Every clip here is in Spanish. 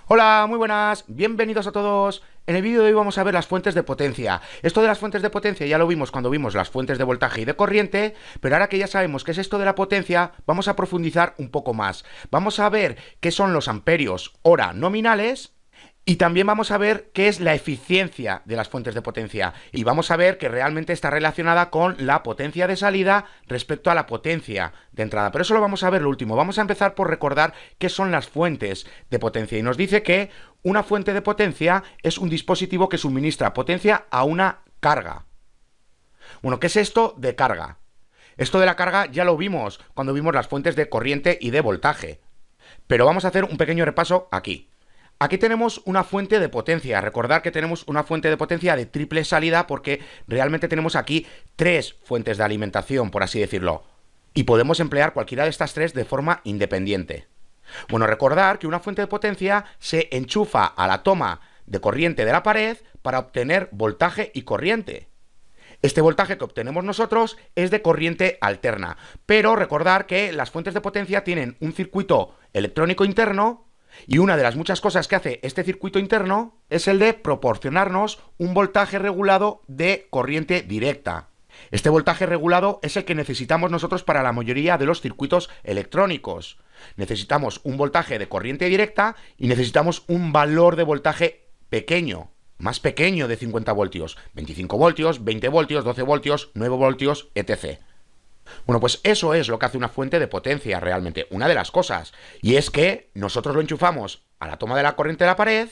Hola, muy buenas, bienvenidos a todos. En el vídeo de hoy vamos a ver las fuentes de potencia. Esto de las fuentes de potencia ya lo vimos cuando vimos las fuentes de voltaje y de corriente, pero ahora que ya sabemos qué es esto de la potencia, vamos a profundizar un poco más. Vamos a ver qué son los amperios hora nominales. Y también vamos a ver qué es la eficiencia de las fuentes de potencia. Y vamos a ver que realmente está relacionada con la potencia de salida respecto a la potencia de entrada. Pero eso lo vamos a ver lo último. Vamos a empezar por recordar qué son las fuentes de potencia. Y nos dice que una fuente de potencia es un dispositivo que suministra potencia a una carga. Bueno, ¿qué es esto de carga? Esto de la carga ya lo vimos cuando vimos las fuentes de corriente y de voltaje. Pero vamos a hacer un pequeño repaso aquí. Aquí tenemos una fuente de potencia. Recordad que tenemos una fuente de potencia de triple salida porque realmente tenemos aquí tres fuentes de alimentación, por así decirlo. Y podemos emplear cualquiera de estas tres de forma independiente. Bueno, recordar que una fuente de potencia se enchufa a la toma de corriente de la pared para obtener voltaje y corriente. Este voltaje que obtenemos nosotros es de corriente alterna. Pero recordar que las fuentes de potencia tienen un circuito electrónico interno. Y una de las muchas cosas que hace este circuito interno es el de proporcionarnos un voltaje regulado de corriente directa. Este voltaje regulado es el que necesitamos nosotros para la mayoría de los circuitos electrónicos. Necesitamos un voltaje de corriente directa y necesitamos un valor de voltaje pequeño, más pequeño de 50 voltios, 25 voltios, 20 voltios, 12 voltios, 9 voltios, etc. Bueno, pues eso es lo que hace una fuente de potencia realmente, una de las cosas. Y es que nosotros lo enchufamos a la toma de la corriente de la pared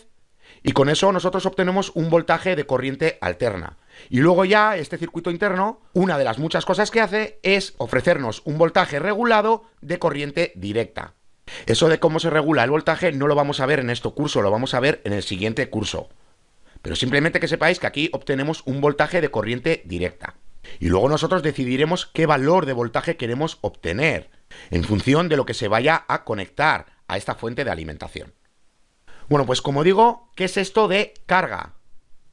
y con eso nosotros obtenemos un voltaje de corriente alterna. Y luego ya este circuito interno, una de las muchas cosas que hace es ofrecernos un voltaje regulado de corriente directa. Eso de cómo se regula el voltaje no lo vamos a ver en este curso, lo vamos a ver en el siguiente curso. Pero simplemente que sepáis que aquí obtenemos un voltaje de corriente directa. Y luego nosotros decidiremos qué valor de voltaje queremos obtener, en función de lo que se vaya a conectar a esta fuente de alimentación. Bueno, pues como digo, ¿qué es esto de carga?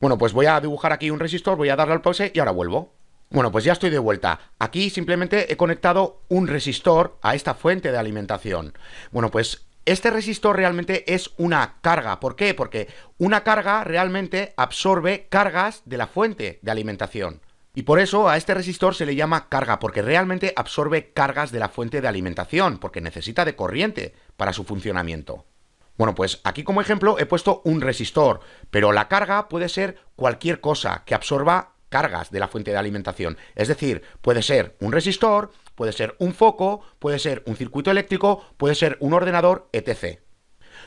Bueno, pues voy a dibujar aquí un resistor, voy a darle al pause y ahora vuelvo. Bueno, pues ya estoy de vuelta. Aquí simplemente he conectado un resistor a esta fuente de alimentación. Bueno, pues este resistor realmente es una carga. ¿Por qué? Porque una carga realmente absorbe cargas de la fuente de alimentación. Y por eso a este resistor se le llama carga, porque realmente absorbe cargas de la fuente de alimentación, porque necesita de corriente para su funcionamiento. Bueno, pues aquí como ejemplo he puesto un resistor, pero la carga puede ser cualquier cosa que absorba cargas de la fuente de alimentación. Es decir, puede ser un resistor, puede ser un foco, puede ser un circuito eléctrico, puede ser un ordenador, etc.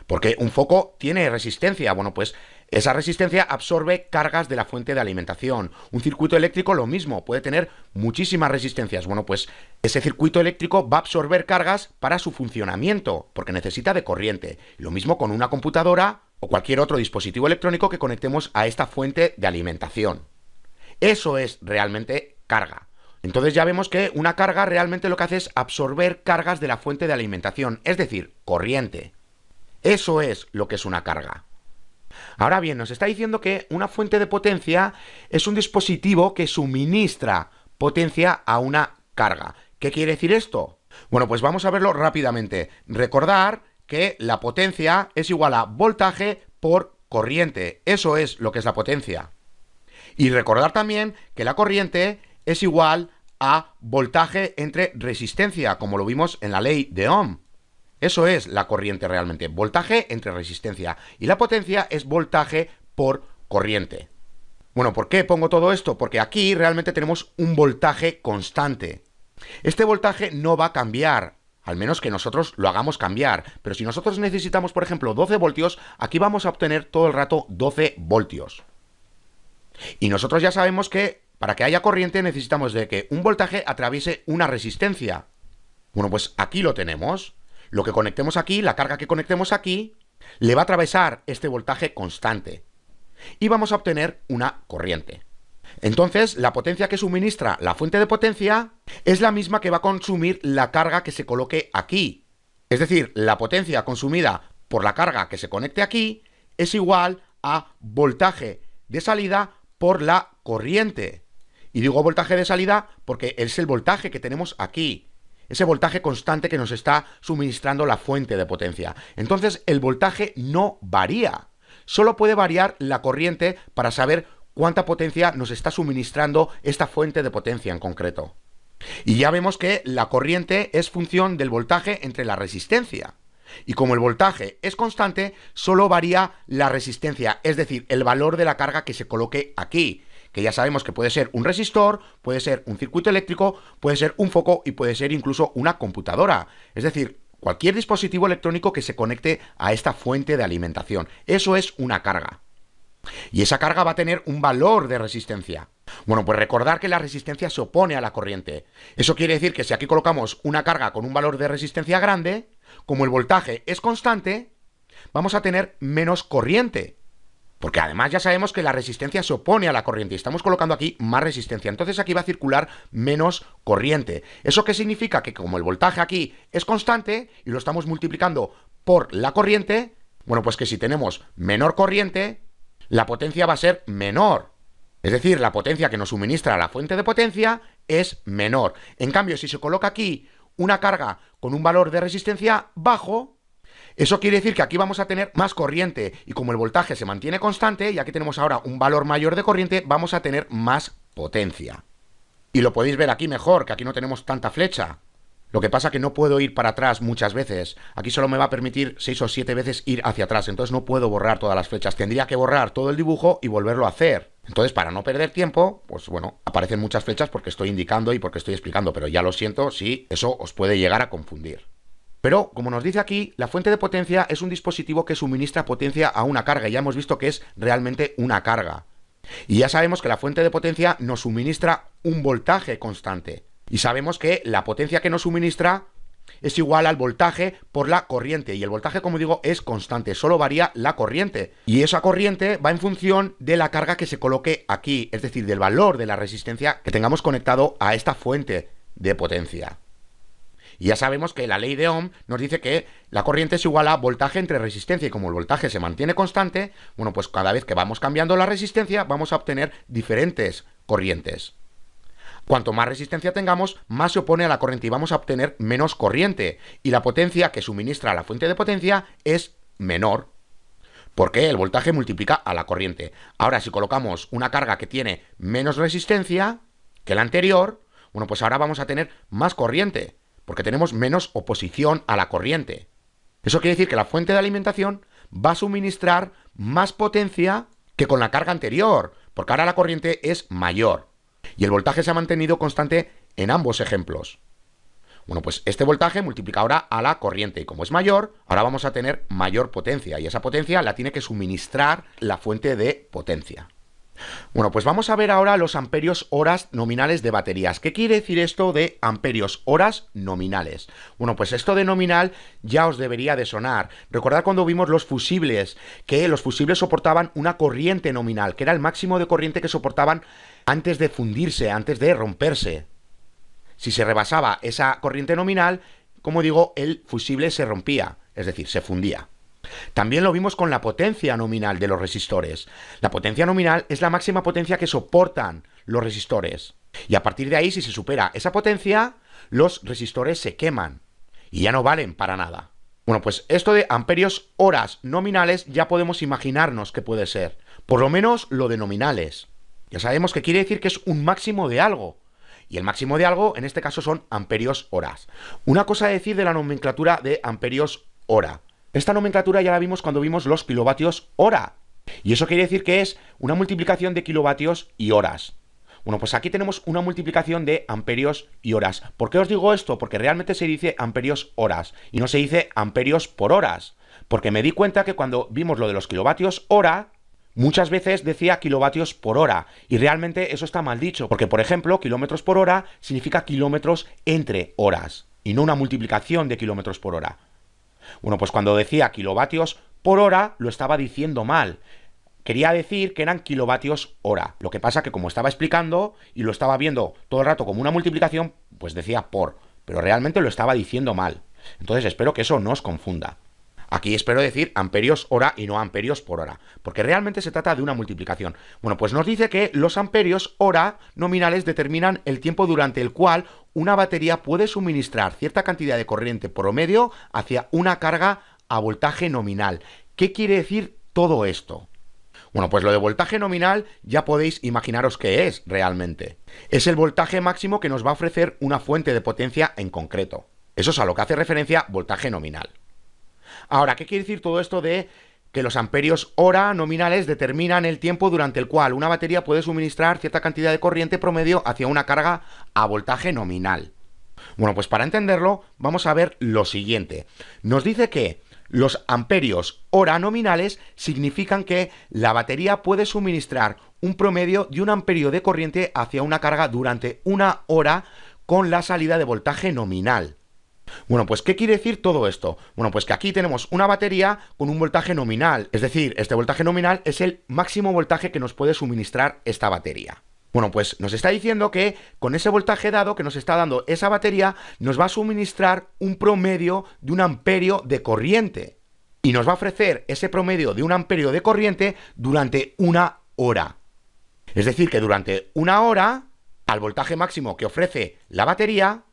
Porque un foco tiene resistencia. Bueno, pues esa resistencia absorbe cargas de la fuente de alimentación. Un circuito eléctrico lo mismo, puede tener muchísimas resistencias. Bueno, pues ese circuito eléctrico va a absorber cargas para su funcionamiento, porque necesita de corriente. Lo mismo con una computadora o cualquier otro dispositivo electrónico que conectemos a esta fuente de alimentación. Eso es realmente carga. Entonces ya vemos que una carga realmente lo que hace es absorber cargas de la fuente de alimentación, es decir, corriente. Eso es lo que es una carga. Ahora bien, nos está diciendo que una fuente de potencia es un dispositivo que suministra potencia a una carga. ¿Qué quiere decir esto? Bueno, pues vamos a verlo rápidamente. Recordar que la potencia es igual a voltaje por corriente. Eso es lo que es la potencia. Y recordar también que la corriente es igual a voltaje entre resistencia, como lo vimos en la ley de Ohm. Eso es la corriente realmente, voltaje entre resistencia. Y la potencia es voltaje por corriente. Bueno, ¿por qué pongo todo esto? Porque aquí realmente tenemos un voltaje constante. Este voltaje no va a cambiar, al menos que nosotros lo hagamos cambiar. Pero si nosotros necesitamos, por ejemplo, 12 voltios, aquí vamos a obtener todo el rato 12 voltios. Y nosotros ya sabemos que para que haya corriente necesitamos de que un voltaje atraviese una resistencia. Bueno, pues aquí lo tenemos. Lo que conectemos aquí, la carga que conectemos aquí, le va a atravesar este voltaje constante. Y vamos a obtener una corriente. Entonces, la potencia que suministra la fuente de potencia es la misma que va a consumir la carga que se coloque aquí. Es decir, la potencia consumida por la carga que se conecte aquí es igual a voltaje de salida por la corriente. Y digo voltaje de salida porque es el voltaje que tenemos aquí. ese voltaje constante que nos está suministrando la fuente de potencia. Entonces el voltaje no varía, solo puede variar la corriente para saber cuánta potencia nos está suministrando esta fuente de potencia en concreto. Y ya vemos que la corriente es función del voltaje entre la resistencia. Y como el voltaje es constante, solo varía la resistencia, es decir, el valor de la carga que se coloque aquí, que ya sabemos que puede ser un resistor, puede ser un circuito eléctrico, puede ser un foco y puede ser incluso una computadora. Es decir, cualquier dispositivo electrónico que se conecte a esta fuente de alimentación. Eso es una carga. Y esa carga va a tener un valor de resistencia. Bueno, pues recordar que la resistencia se opone a la corriente. Eso quiere decir que si aquí colocamos una carga con un valor de resistencia grande, como el voltaje es constante, vamos a tener menos corriente. Porque además ya sabemos que la resistencia se opone a la corriente y estamos colocando aquí más resistencia. Entonces aquí va a circular menos corriente. ¿Eso qué significa? Que como el voltaje aquí es constante y lo estamos multiplicando por la corriente, bueno, pues que si tenemos menor corriente, la potencia va a ser menor. Es decir, la potencia que nos suministra la fuente de potencia es menor. En cambio, si se coloca aquí una carga con un valor de resistencia bajo, eso quiere decir que aquí vamos a tener más corriente y como el voltaje se mantiene constante y aquí tenemos ahora un valor mayor de corriente, vamos a tener más potencia. Y lo podéis ver aquí mejor, que aquí no tenemos tanta flecha. Lo que pasa es que no puedo ir para atrás muchas veces. Aquí solo me va a permitir 6 o 7 veces ir hacia atrás, entonces no puedo borrar todas las flechas. Tendría que borrar todo el dibujo y volverlo a hacer. Entonces, para no perder tiempo, pues bueno, aparecen muchas flechas porque estoy indicando y porque estoy explicando, pero ya lo siento si eso os puede llegar a confundir. Pero, como nos dice aquí, la fuente de potencia es un dispositivo que suministra potencia a una carga, y ya hemos visto que es realmente una carga. Y ya sabemos que la fuente de potencia nos suministra un voltaje constante. Y sabemos que la potencia que nos suministra es igual al voltaje por la corriente. Y el voltaje, como digo, es constante, solo varía la corriente. Y esa corriente va en función de la carga que se coloque aquí, es decir, del valor de la resistencia que tengamos conectado a esta fuente de potencia. Y ya sabemos que la ley de Ohm nos dice que la corriente es igual a voltaje entre resistencia, y como el voltaje se mantiene constante, bueno, pues cada vez que vamos cambiando la resistencia vamos a obtener diferentes corrientes. Cuanto más resistencia tengamos, más se opone a la corriente y vamos a obtener menos corriente. Y la potencia que suministra la fuente de potencia es menor, porque el voltaje multiplica a la corriente. Ahora, si colocamos una carga que tiene menos resistencia que la anterior, bueno, pues ahora vamos a tener más corriente, porque tenemos menos oposición a la corriente. Eso quiere decir que la fuente de alimentación va a suministrar más potencia que con la carga anterior, porque ahora la corriente es mayor. Y el voltaje se ha mantenido constante en ambos ejemplos. Bueno, pues este voltaje multiplica ahora a la corriente y como es mayor, ahora vamos a tener mayor potencia y esa potencia la tiene que suministrar la fuente de potencia. Bueno, pues vamos a ver ahora los amperios horas nominales de baterías. ¿Qué quiere decir esto de amperios horas nominales? Bueno, pues esto de nominal ya os debería de sonar. Recordad cuando vimos los fusibles, que los fusibles soportaban una corriente nominal, que era el máximo de corriente que soportaban antes de fundirse, antes de romperse. Si se rebasaba esa corriente nominal, como digo, el fusible se rompía, es decir, se fundía. También lo vimos con la potencia nominal de los resistores. La potencia nominal es la máxima potencia que soportan los resistores. Y a partir de ahí, si se supera esa potencia, los resistores se queman y ya no valen para nada. Bueno, pues esto de amperios horas nominales ya podemos imaginarnos qué puede ser. Por lo menos lo de nominales. Ya sabemos que quiere decir que es un máximo de algo. Y el máximo de algo, en este caso, son amperios horas. Una cosa a decir de la nomenclatura de amperios hora. Esta nomenclatura ya la vimos cuando vimos los kilovatios hora. Y eso quiere decir que es una multiplicación de kilovatios y horas. Bueno, pues aquí tenemos una multiplicación de amperios y horas. ¿Por qué os digo esto? Porque realmente se dice amperios horas y no se dice amperios por horas. Porque me di cuenta que cuando vimos lo de los kilovatios hora, muchas veces decía kilovatios por hora. Y realmente eso está mal dicho. Porque, por ejemplo, kilómetros por hora significa kilómetros entre horas. Y no una multiplicación de kilómetros por hora. Bueno, pues cuando decía kilovatios por hora, lo estaba diciendo mal. Quería decir que eran kilovatios hora. Lo que pasa que como estaba explicando y lo estaba viendo todo el rato como una multiplicación, pues decía por. Pero realmente lo estaba diciendo mal. Entonces espero que eso no os confunda. Aquí espero decir amperios hora y no amperios por hora, porque realmente se trata de una multiplicación. Bueno, pues nos dice que los amperios hora nominales determinan el tiempo durante el cual una batería puede suministrar cierta cantidad de corriente promedio hacia una carga a voltaje nominal. ¿Qué quiere decir todo esto? Bueno, pues lo de voltaje nominal ya podéis imaginaros qué es realmente. Es el voltaje máximo que nos va a ofrecer una fuente de potencia en concreto. Eso es a lo que hace referencia voltaje nominal. Ahora, ¿qué quiere decir todo esto de que los amperios hora nominales determinan el tiempo durante el cual una batería puede suministrar cierta cantidad de corriente promedio hacia una carga a voltaje nominal? Bueno, pues para entenderlo vamos a ver lo siguiente. Nos dice que los amperios hora nominales significan que la batería puede suministrar un promedio de 1 amperio de corriente hacia una carga durante una hora con la salida de voltaje nominal. Bueno, pues ¿qué quiere decir todo esto? Bueno, pues que aquí tenemos una batería con un voltaje nominal, es decir, este voltaje nominal es el máximo voltaje que nos puede suministrar esta batería. Bueno, pues nos está diciendo que con ese voltaje dado que nos está dando esa batería, nos va a suministrar un promedio de 1 amperio de corriente. Y nos va a ofrecer ese promedio de 1 amperio de corriente durante una hora. Es decir, que durante una hora, al voltaje máximo que ofrece la batería,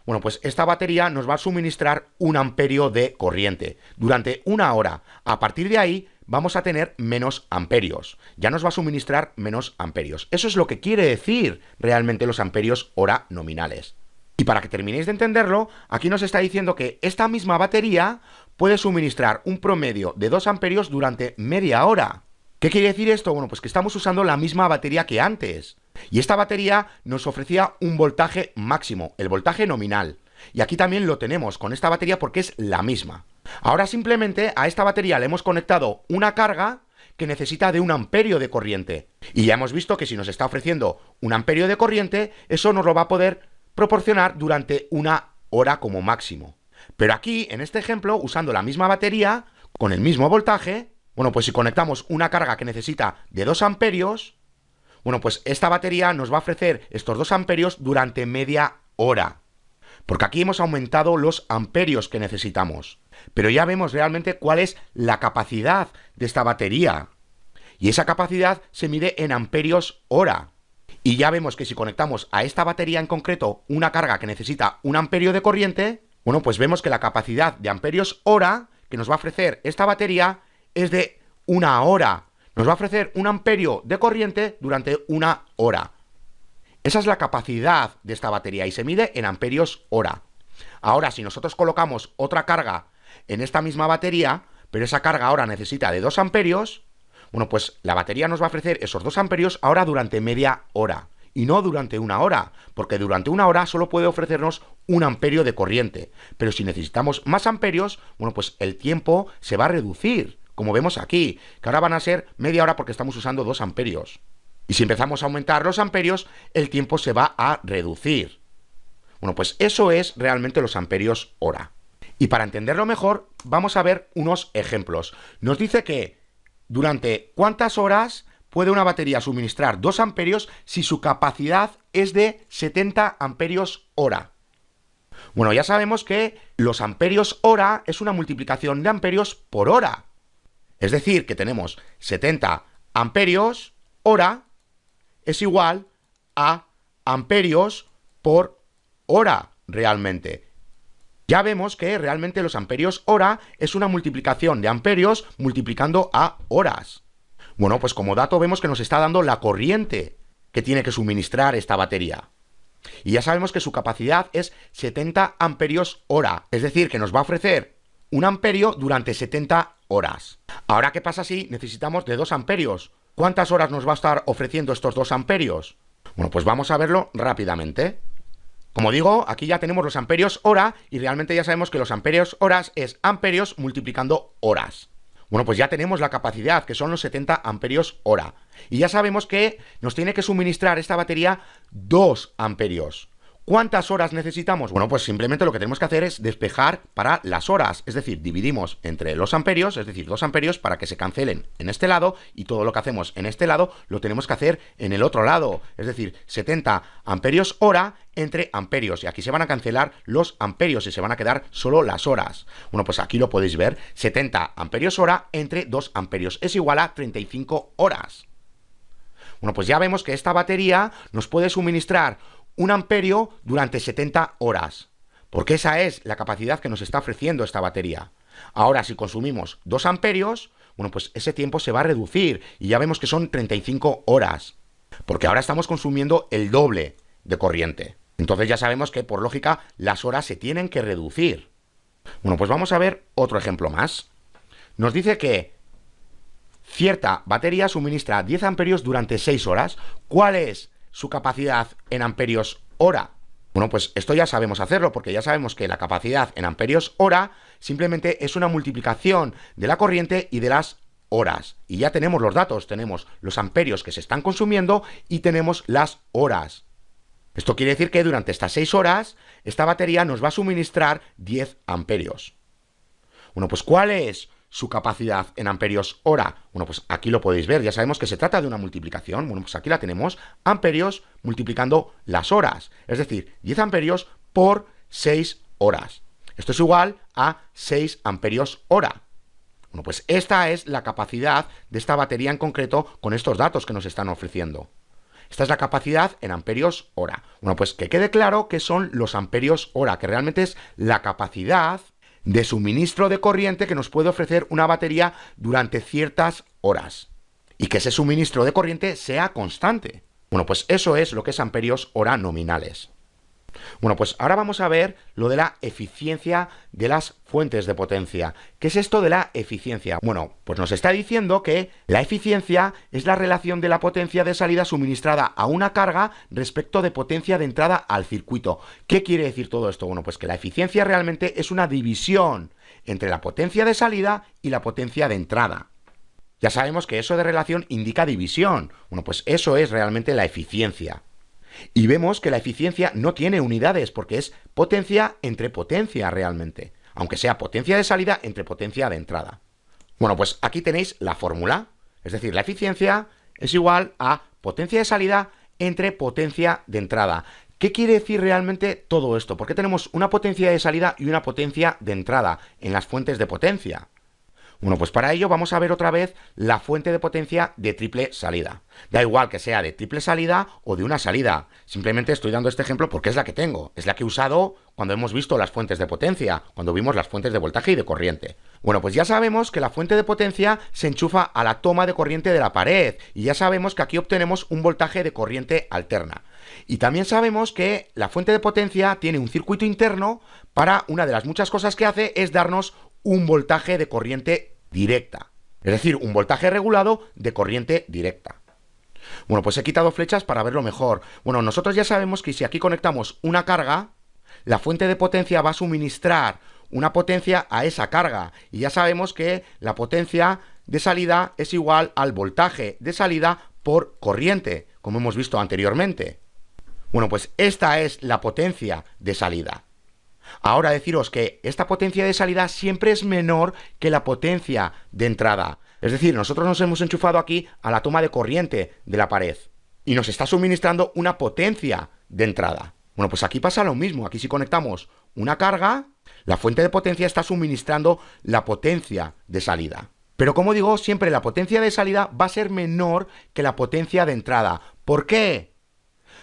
bueno, pues esta batería nos va a suministrar 1 amperio de corriente durante una hora. A partir de ahí vamos a tener menos amperios. Ya nos va a suministrar menos amperios. Eso es lo que quiere decir realmente los amperios hora nominales. Y para que terminéis de entenderlo, aquí nos está diciendo que esta misma batería puede suministrar un promedio de 2 amperios durante media hora. ¿Qué quiere decir esto? Bueno, pues que estamos usando la misma batería que antes. Y esta batería nos ofrecía un voltaje máximo, el voltaje nominal. Y aquí también lo tenemos con esta batería porque es la misma. Ahora simplemente a esta batería le hemos conectado una carga que necesita de 1 amperio de corriente. Y ya hemos visto que si nos está ofreciendo 1 amperio de corriente, eso nos lo va a poder proporcionar durante una hora como máximo. Pero aquí, en este ejemplo, usando la misma batería, con el mismo voltaje, bueno, pues si conectamos una carga que necesita de 2 amperios, bueno, pues esta batería nos va a ofrecer estos 2 amperios durante media hora. Porque aquí hemos aumentado los amperios que necesitamos. Pero ya vemos realmente cuál es la capacidad de esta batería. Y esa capacidad se mide en amperios hora. Y ya vemos que si conectamos a esta batería en concreto una carga que necesita 1 amperio de corriente, bueno, pues vemos que la capacidad de amperios hora que nos va a ofrecer esta batería es de 1 hora. Nos va a ofrecer 1 amperio de corriente durante 1 hora. Esa es la capacidad de esta batería y se mide en amperios hora. Ahora, si nosotros colocamos otra carga en esta misma batería, pero esa carga ahora necesita de 2 amperios, bueno, pues la batería nos va a ofrecer esos 2 amperios ahora durante media hora. Y no durante 1 hora, porque durante 1 hora solo puede ofrecernos 1 amperio de corriente. Pero si necesitamos más amperios, bueno, pues el tiempo se va a reducir. Como vemos aquí, que ahora van a ser media hora porque estamos usando 2 amperios. Y si empezamos a aumentar los amperios, el tiempo se va a reducir. Bueno, pues eso es realmente los amperios hora. Y para entenderlo mejor, vamos a ver unos ejemplos. Nos dice que durante cuántas horas puede una batería suministrar 2 amperios si su capacidad es de 70 amperios hora. Bueno, ya sabemos que los amperios hora es una multiplicación de amperios por hora. Es decir, que tenemos 70 amperios hora es igual a amperios por hora realmente. Ya vemos que realmente los amperios hora es una multiplicación de amperios multiplicando a horas. Bueno, pues como dato vemos que nos está dando la corriente que tiene que suministrar esta batería. Y ya sabemos que su capacidad es 70 amperios hora, es decir, que nos va a ofrecer 1 amperio durante 70 horas. Ahora, ¿qué pasa si necesitamos de 2 amperios? ¿Cuántas horas nos va a estar ofreciendo estos 2 amperios? Bueno, pues vamos a verlo rápidamente. Como digo, aquí ya tenemos los amperios hora y realmente ya sabemos que los amperios horas es amperios multiplicando horas. Bueno, pues ya tenemos la capacidad, que son los 70 amperios hora. Y ya sabemos que nos tiene que suministrar esta batería 2 amperios. ¿Cuántas horas necesitamos? Bueno, pues simplemente lo que tenemos que hacer es despejar para las horas, es decir, dividimos entre los amperios, es decir, 2 amperios para que se cancelen en este lado, y todo lo que hacemos en este lado lo tenemos que hacer en el otro lado, es decir, 70 amperios hora entre amperios, y aquí se van a cancelar los amperios y se van a quedar solo las horas. Bueno, pues aquí lo podéis ver, 70 amperios hora entre 2 amperios es igual a 35 horas. Bueno, pues ya vemos que esta batería nos puede suministrar 1 amperio durante 70 horas, porque esa es la capacidad que nos está ofreciendo esta batería. Ahora, si consumimos 2 amperios, bueno, pues ese tiempo se va a reducir y ya vemos que son 35 horas, porque ahora estamos consumiendo el doble de corriente. Entonces ya sabemos que, por lógica, las horas se tienen que reducir. Bueno, pues vamos a ver otro ejemplo más. Nos dice que cierta batería suministra 10 amperios durante 6 horas. ¿Cuál es su capacidad en amperios hora? Bueno, pues esto ya sabemos hacerlo, porque ya sabemos que la capacidad en amperios hora simplemente es una multiplicación de la corriente y de las horas. Y ya tenemos los datos, tenemos los amperios que se están consumiendo y tenemos las horas. Esto quiere decir que durante estas 6 horas, esta batería nos va a suministrar 10 amperios. Bueno, pues ¿cuál es su capacidad en amperios hora? Bueno, pues aquí lo podéis ver, ya sabemos que se trata de una multiplicación. Bueno, pues aquí la tenemos, amperios multiplicando las horas, es decir, 10 amperios por 6 horas. Esto es igual a 6 amperios hora. Bueno, pues esta es la capacidad de esta batería en concreto con estos datos que nos están ofreciendo. Esta es la capacidad en amperios hora. Bueno, pues que quede claro que son los amperios hora, que realmente es la capacidad de suministro de corriente que nos puede ofrecer una batería durante ciertas horas. Y que ese suministro de corriente sea constante. Bueno, pues eso es lo que es amperios hora nominales. Bueno, pues ahora vamos a ver lo de la eficiencia de las fuentes de potencia. ¿Qué es esto de la eficiencia? Bueno, pues nos está diciendo que la eficiencia es la relación de la potencia de salida suministrada a una carga respecto de potencia de entrada al circuito. ¿Qué quiere decir todo esto? Bueno, pues que la eficiencia realmente es una división entre la potencia de salida y la potencia de entrada. Ya sabemos que eso de relación indica división. Bueno, pues eso es realmente la eficiencia. Y vemos que la eficiencia no tiene unidades, porque es potencia entre potencia realmente, aunque sea potencia de salida entre potencia de entrada. Bueno, pues aquí tenéis la fórmula, es decir, la eficiencia es igual a potencia de salida entre potencia de entrada. ¿Qué quiere decir realmente todo esto? ¿Por qué tenemos una potencia de salida y una potencia de entrada en las fuentes de potencia? Bueno, pues para ello vamos a ver otra vez la fuente de potencia de triple salida. Da igual que sea de triple salida o de una salida. Simplemente estoy dando este ejemplo porque es la que tengo. Es la que he usado cuando hemos visto las fuentes de potencia, cuando vimos las fuentes de voltaje y de corriente. Bueno, pues ya sabemos que la fuente de potencia se enchufa a la toma de corriente de la pared. Y ya sabemos que aquí obtenemos un voltaje de corriente alterna. Y también sabemos que la fuente de potencia tiene un circuito interno para una de las muchas cosas que hace es darnos un voltaje de corriente directa, es decir, un voltaje regulado de corriente directa. Bueno, pues he quitado flechas para verlo mejor. Bueno, nosotros ya sabemos que si aquí conectamos una carga, la fuente de potencia va a suministrar una potencia a esa carga, y ya sabemos que la potencia de salida es igual al voltaje de salida por corriente, como hemos visto anteriormente. Bueno, pues esta es la potencia de salida. Ahora deciros que esta potencia de salida siempre es menor que la potencia de entrada. Es decir, nosotros nos hemos enchufado aquí a la toma de corriente de la pared y nos está suministrando una potencia de entrada. Bueno, pues aquí pasa lo mismo. Aquí si conectamos una carga, la fuente de potencia está suministrando la potencia de salida. Pero como digo, siempre la potencia de salida va a ser menor que la potencia de entrada. ¿Por qué?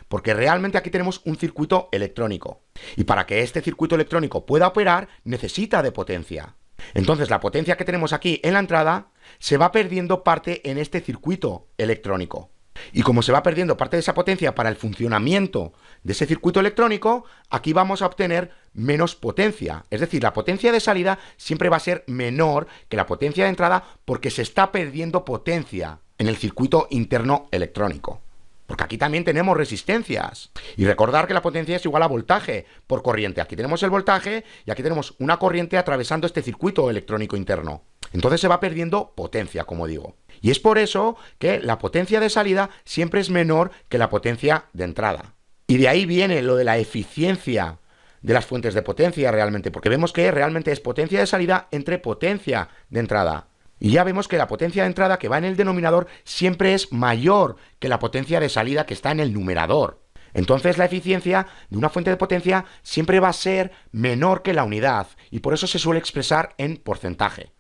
Porque realmente aquí tenemos un circuito electrónico. Y para que este circuito electrónico pueda operar, necesita de potencia. Entonces la potencia que tenemos aquí en la entrada se va perdiendo parte en este circuito electrónico. Y como se va perdiendo parte de esa potencia para el funcionamiento de ese circuito electrónico, aquí vamos a obtener menos potencia. Es decir, la potencia de salida siempre va a ser menor que la potencia de entrada porque se está perdiendo potencia en el circuito interno electrónico. Porque aquí también tenemos resistencias. Y recordar que la potencia es igual a voltaje por corriente. Aquí tenemos el voltaje y aquí tenemos una corriente atravesando este circuito electrónico interno. Entonces se va perdiendo potencia, como digo. Y es por eso que la potencia de salida siempre es menor que la potencia de entrada. Y de ahí viene lo de la eficiencia de las fuentes de potencia realmente, porque vemos que realmente es potencia de salida entre potencia de entrada. Y ya vemos que la potencia de entrada que va en el denominador siempre es mayor que la potencia de salida que está en el numerador. Entonces la eficiencia de una fuente de potencia siempre va a ser menor que la unidad y por eso se suele expresar en porcentaje.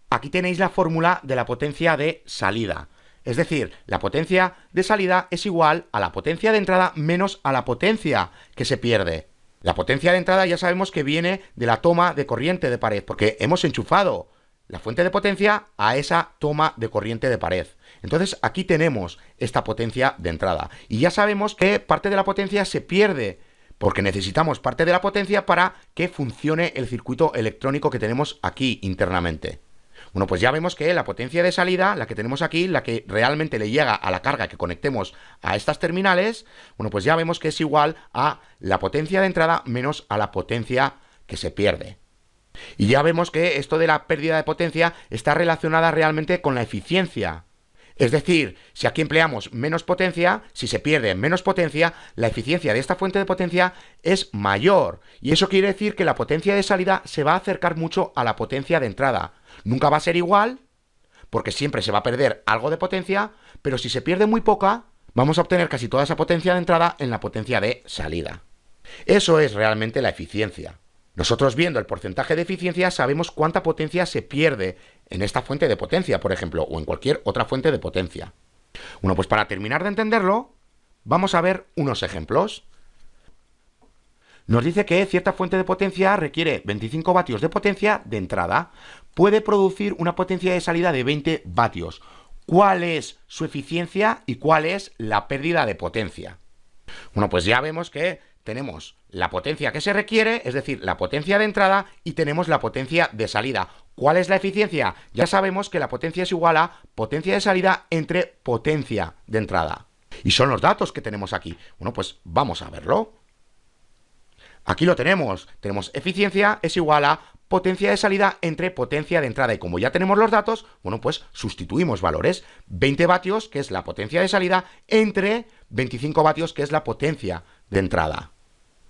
Aquí tenéis la fórmula de la potencia de salida. Es decir, la potencia de salida es igual a la potencia de entrada menos a la potencia que se pierde. La potencia de entrada ya sabemos que viene de la toma de corriente de pared, porque hemos enchufado la fuente de potencia a esa toma de corriente de pared. Entonces aquí tenemos esta potencia de entrada. Y ya sabemos que parte de la potencia se pierde, porque necesitamos parte de la potencia para que funcione el circuito electrónico que tenemos aquí internamente. Bueno, pues ya vemos que la potencia de salida, la que tenemos aquí, la que realmente le llega a la carga que conectemos a estas terminales, bueno, pues ya vemos que es igual a la potencia de entrada menos a la potencia que se pierde. Y ya vemos que esto de la pérdida de potencia está relacionada realmente con la eficiencia. Es decir, si aquí empleamos menos potencia, si se pierde menos potencia, la eficiencia de esta fuente de potencia es mayor. Y eso quiere decir que la potencia de salida se va a acercar mucho a la potencia de entrada. Nunca va a ser igual, porque siempre se va a perder algo de potencia, pero si se pierde muy poca, vamos a obtener casi toda esa potencia de entrada en la potencia de salida. Eso es realmente la eficiencia. Nosotros viendo el porcentaje de eficiencia sabemos cuánta potencia se pierde en esta fuente de potencia, por ejemplo, o en cualquier otra fuente de potencia. Bueno, pues para terminar de entenderlo, vamos a ver unos ejemplos. Nos dice que cierta fuente de potencia requiere 25 vatios de potencia de entrada. Puede producir una potencia de salida de 20 vatios. ¿Cuál es su eficiencia y cuál es la pérdida de potencia? Bueno, pues ya vemos que tenemos la potencia que se requiere, es decir, la potencia de entrada, y tenemos la potencia de salida. ¿Cuál es la eficiencia? Ya sabemos que la potencia es igual a potencia de salida entre potencia de entrada. Y son los datos que tenemos aquí. Bueno, pues vamos a verlo. Aquí lo tenemos. Tenemos eficiencia es igual a potencia de salida entre potencia de entrada. Y como ya tenemos los datos, bueno, pues sustituimos valores. 20 vatios, que es la potencia de salida, entre 25 vatios, que es la potencia de entrada.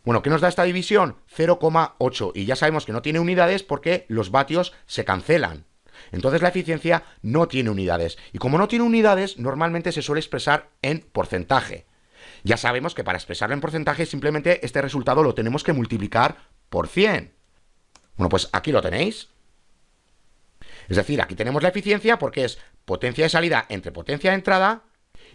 Bueno, ¿qué nos da esta división? 0,8. Y ya sabemos que no tiene unidades porque los vatios se cancelan. Entonces la eficiencia no tiene unidades. Y como no tiene unidades, normalmente se suele expresar en porcentaje. Ya sabemos que para expresarlo en porcentaje, simplemente este resultado lo tenemos que multiplicar por 100. Bueno, pues aquí lo tenéis. Es decir, aquí tenemos la eficiencia porque es potencia de salida entre potencia de entrada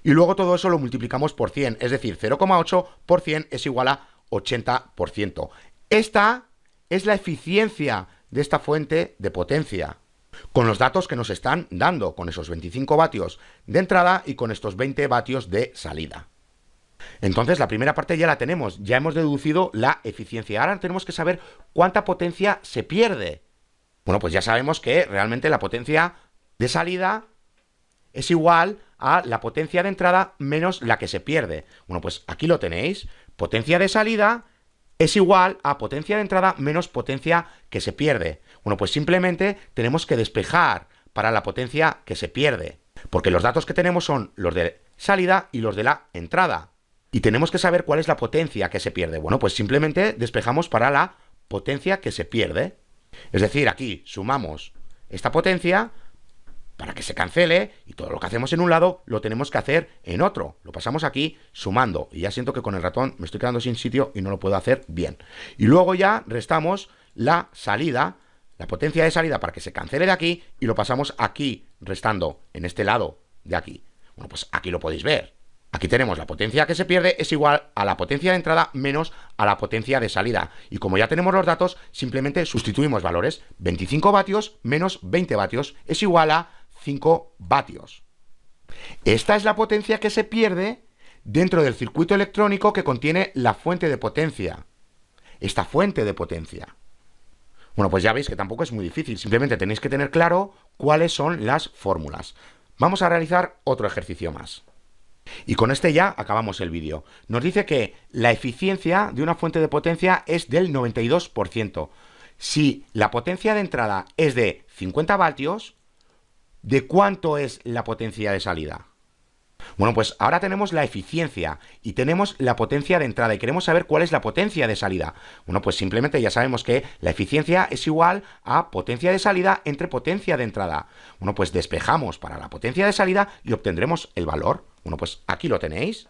y luego todo eso lo multiplicamos por 100. Es decir, 0,8 por 100 es igual a 80%. Esta es la eficiencia de esta fuente de potencia, con los datos que nos están dando, con esos 25 vatios de entrada y con estos 20 vatios de salida. Entonces la primera parte ya la tenemos, ya hemos deducido la eficiencia. Ahora tenemos que saber cuánta potencia se pierde. Bueno, pues ya sabemos que realmente la potencia de salida es igual a la potencia de entrada menos la que se pierde. Bueno, pues aquí lo tenéis. Potencia de salida es igual a potencia de entrada menos potencia que se pierde. Bueno, pues simplemente tenemos que despejar para la potencia que se pierde, porque los datos que tenemos son los de salida y los de la entrada. Y tenemos que saber cuál es la potencia que se pierde. Bueno, pues simplemente despejamos para la potencia que se pierde. Es decir, aquí sumamos esta potencia para que se cancele y todo lo que hacemos en un lado lo tenemos que hacer en otro. Lo pasamos aquí sumando y ya siento que con el ratón me estoy quedando sin sitio y no lo puedo hacer bien. Y luego ya restamos la salida, la potencia de salida para que se cancele de aquí y lo pasamos aquí restando en este lado de aquí. Bueno, pues aquí lo podéis ver. Aquí tenemos la potencia que se pierde es igual a la potencia de entrada menos a la potencia de salida. Y como ya tenemos los datos, simplemente sustituimos valores. 25 vatios menos 20 vatios es igual a 5 vatios. Esta es la potencia que se pierde dentro del circuito electrónico que contiene la fuente de potencia. Esta fuente de potencia. Bueno, pues ya veis que tampoco es muy difícil. Simplemente tenéis que tener claro cuáles son las fórmulas. Vamos a realizar otro ejercicio más. Y con este ya acabamos el vídeo. Nos dice que la eficiencia de una fuente de potencia es del 92%. Si la potencia de entrada es de 50 vatios, ¿de cuánto es la potencia de salida? Bueno, pues ahora tenemos la eficiencia y tenemos la potencia de entrada y queremos saber cuál es la potencia de salida. Bueno, pues simplemente ya sabemos que la eficiencia es igual a potencia de salida entre potencia de entrada. Bueno, pues despejamos para la potencia de salida y obtendremos el valor. Bueno, pues aquí lo tenéis.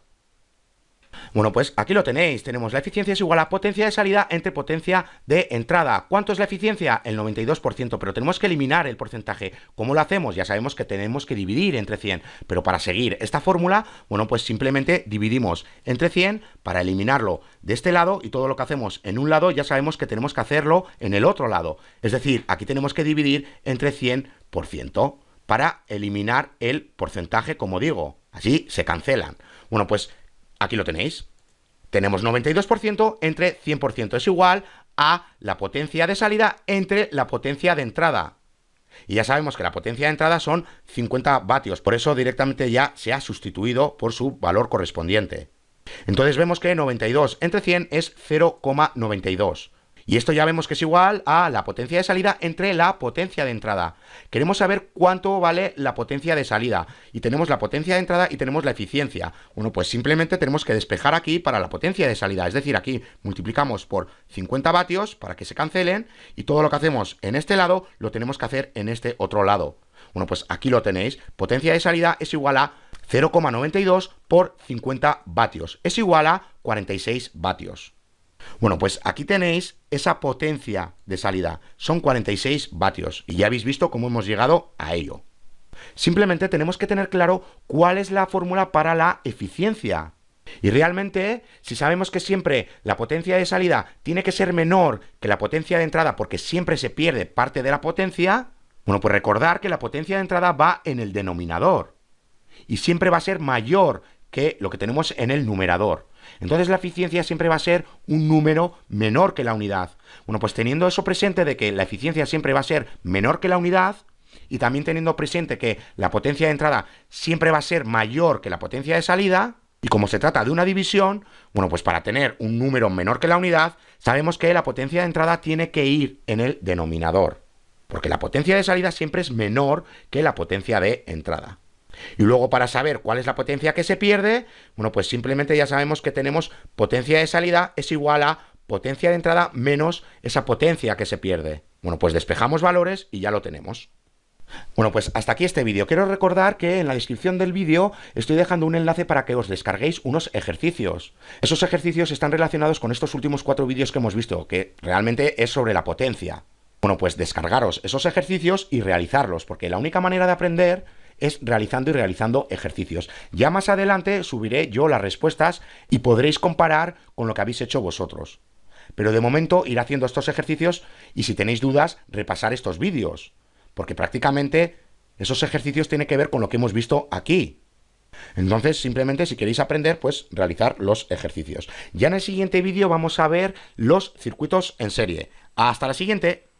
Bueno, pues aquí lo tenéis, tenemos la eficiencia es igual a potencia de salida entre potencia de entrada. ¿Cuánto es la eficiencia? El 92%, pero tenemos que eliminar el porcentaje. ¿Cómo lo hacemos? Ya sabemos que tenemos que dividir entre 100, pero para seguir esta fórmula, bueno, pues simplemente dividimos entre 100 para eliminarlo de este lado y todo lo que hacemos en un lado ya sabemos que tenemos que hacerlo en el otro lado. Es decir, aquí tenemos que dividir entre 100% para eliminar el porcentaje, como digo. Así se cancelan. Bueno, pues aquí lo tenéis. Tenemos 92% entre 100%. Es igual a la potencia de salida entre la potencia de entrada. Y ya sabemos que la potencia de entrada son 50 vatios. Por eso directamente ya se ha sustituido por su valor correspondiente. Entonces vemos que 92 entre 100 es 0,92. Y esto ya vemos que es igual a la potencia de salida entre la potencia de entrada. Queremos saber cuánto vale la potencia de salida. Y tenemos la potencia de entrada y tenemos la eficiencia. Bueno, pues simplemente tenemos que despejar aquí para la potencia de salida. Es decir, aquí multiplicamos por 50 vatios para que se cancelen. Y todo lo que hacemos en este lado lo tenemos que hacer en este otro lado. Bueno, pues aquí lo tenéis. Potencia de salida es igual a 0,92 por 50 vatios. Es igual a 46 vatios. Bueno, pues aquí tenéis esa potencia de salida, son 46 vatios y ya habéis visto cómo hemos llegado a ello. Simplemente tenemos que tener claro cuál es la fórmula para la eficiencia. Y realmente, si sabemos que siempre la potencia de salida tiene que ser menor que la potencia de entrada porque siempre se pierde parte de la potencia, bueno, pues recordar que la potencia de entrada va en el denominador y siempre va a ser mayor que lo que tenemos en el numerador. Entonces la eficiencia siempre va a ser un número menor que la unidad. Bueno, pues teniendo eso presente de que la eficiencia siempre va a ser menor que la unidad y también teniendo presente que la potencia de entrada siempre va a ser mayor que la potencia de salida, y como se trata de una división, bueno, pues para tener un número menor que la unidad, sabemos que la potencia de entrada tiene que ir en el denominador, porque la potencia de salida siempre es menor que la potencia de entrada. Y luego para saber cuál es la potencia que se pierde, bueno, pues simplemente ya sabemos que tenemos potencia de salida es igual a potencia de entrada menos esa potencia que se pierde. Bueno, pues despejamos valores y ya lo tenemos. Bueno, pues hasta aquí este vídeo. Quiero recordar que en la descripción del vídeo estoy dejando un enlace para que os descarguéis unos ejercicios. Esos ejercicios están relacionados con estos últimos 4 vídeos que hemos visto, que realmente es sobre la potencia. Bueno, pues descargaros esos ejercicios y realizarlos, porque la única manera de aprender es realizando y realizando ejercicios. Ya más adelante subiré yo las respuestas y podréis comparar con lo que habéis hecho vosotros. Pero de momento ir haciendo estos ejercicios y si tenéis dudas, repasar estos vídeos. Porque prácticamente esos ejercicios tienen que ver con lo que hemos visto aquí. Entonces, simplemente si queréis aprender, pues realizar los ejercicios. Ya en el siguiente vídeo vamos a ver los circuitos en serie. ¡Hasta la siguiente!